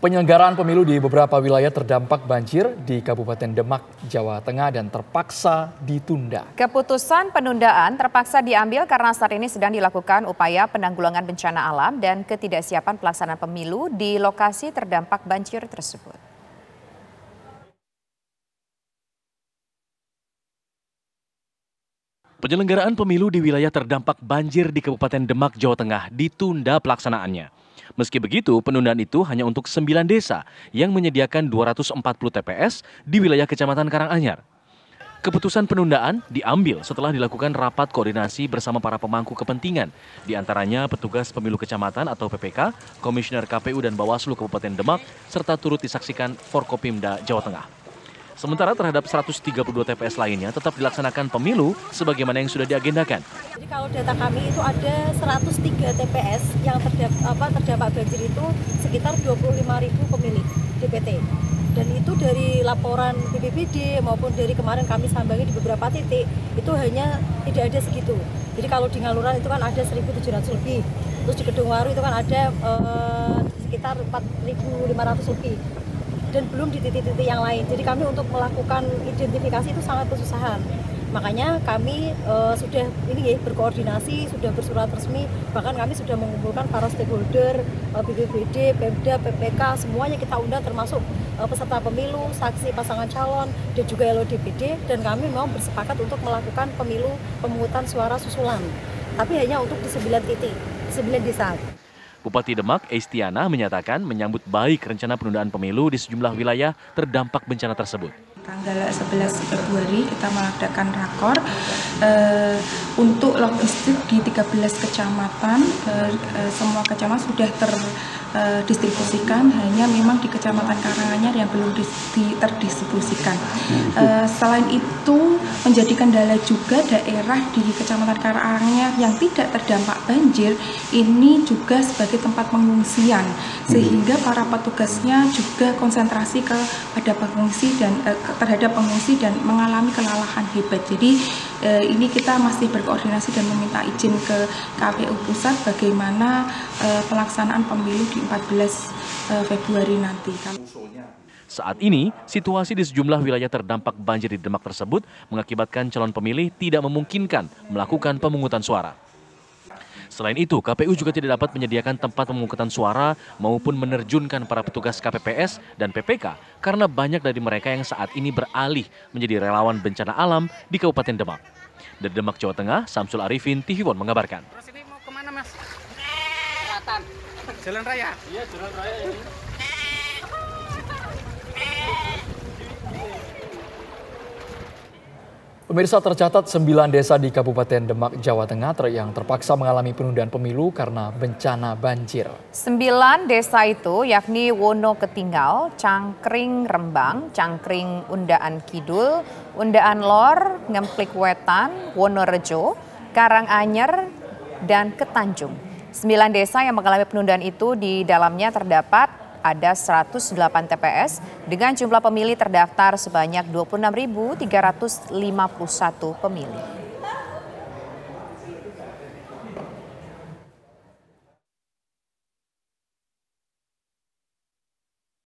Penyelenggaraan pemilu di beberapa wilayah terdampak banjir di Kabupaten Demak, Jawa Tengah dan terpaksa ditunda. Keputusan penundaan terpaksa diambil karena saat ini sedang dilakukan upaya penanggulangan bencana alam dan ketidaksiapan pelaksanaan pemilu di lokasi terdampak banjir tersebut. Penyelenggaraan pemilu di wilayah terdampak banjir di Kabupaten Demak, Jawa Tengah ditunda pelaksanaannya. Meski begitu, penundaan itu hanya untuk 9 desa yang menyediakan 240 TPS di wilayah Kecamatan Karanganyar. Keputusan penundaan diambil setelah dilakukan rapat koordinasi bersama para pemangku kepentingan, di antaranya petugas pemilu kecamatan atau PPK, Komisioner KPU dan Bawaslu Kabupaten Demak, serta turut disaksikan Forkopimda Jawa Tengah. Sementara terhadap 132 TPS lainnya tetap dilaksanakan pemilu sebagaimana yang sudah diagendakan. Jadi kalau data kami itu ada 103 TPS yang terdampak banjir itu sekitar 25.000 pemilih DPT. Dan itu dari laporan BPBD maupun dari kemarin kami sambangi di beberapa titik itu hanya tidak ada segitu. Jadi kalau di Ngaluran itu kan ada 1.700 lebih. Terus di Kedungwaru itu kan ada sekitar 4.500 lebih. Dan belum di titik-titik yang lain. Jadi kami untuk melakukan identifikasi itu sangat kesusahan. Makanya kami sudah berkoordinasi, sudah bersurat resmi, bahkan kami sudah mengumpulkan para stakeholder, BPBD, Pemda, PPK, semuanya kita undang termasuk peserta pemilu, saksi pasangan calon, dan juga LODPD, dan kami mau bersepakat untuk melakukan pemilu pemungutan suara susulan. Tapi hanya untuk di 9 titik, 9 desa. Bupati Demak, Estiana, menyatakan menyambut baik rencana penundaan pemilu di sejumlah wilayah terdampak bencana tersebut. Tanggal 11 Februari kita mengadakan rakor untuk logistik di 13 kecamatan. Semua kecamatan sudah terdistribusikan, hanya memang di Kecamatan Karanganyar yang belum terdistribusikan. Selain itu menjadi kendala juga daerah di Kecamatan Karanganyar yang tidak terdampak banjir ini juga sebagai tempat pengungsian, sehingga para petugasnya juga konsentrasi kepada pengungsi dan terhadap pengungsi dan mengalami kelelahan hebat. Jadi ini kita masih berkoordinasi dan meminta izin ke KPU Pusat bagaimana pelaksanaan pemilu di 14 Februari nanti. Saat ini, situasi di sejumlah wilayah terdampak banjir di Demak tersebut mengakibatkan calon pemilih tidak memungkinkan melakukan pemungutan suara. Selain itu, KPU juga tidak dapat menyediakan tempat pemungutan suara maupun menerjunkan para petugas KPPS dan PPK karena banyak dari mereka yang saat ini beralih menjadi relawan bencana alam di Kabupaten Demak. Dari Demak, Jawa Tengah, Samsul Arifin, TV One mengabarkan. Terus ini mau kemana, Mas? Selatan. Jalan raya? Iya, jalan raya ini. Pemirsa, tercatat 9 desa di Kabupaten Demak, Jawa Tengah yang terpaksa mengalami penundaan pemilu karena bencana banjir. 9 desa itu yakni Wono Ketinggal, Cangkring Rembang, Cangkring Undaan Kidul, Undaan Lor, Ngemplik Wetan, Wonorejo, Karanganyar, dan Ketanjung. 9 desa yang mengalami penundaan itu di dalamnya terdapat ada 108 TPS dengan jumlah pemilih terdaftar sebanyak 26.351 pemilih.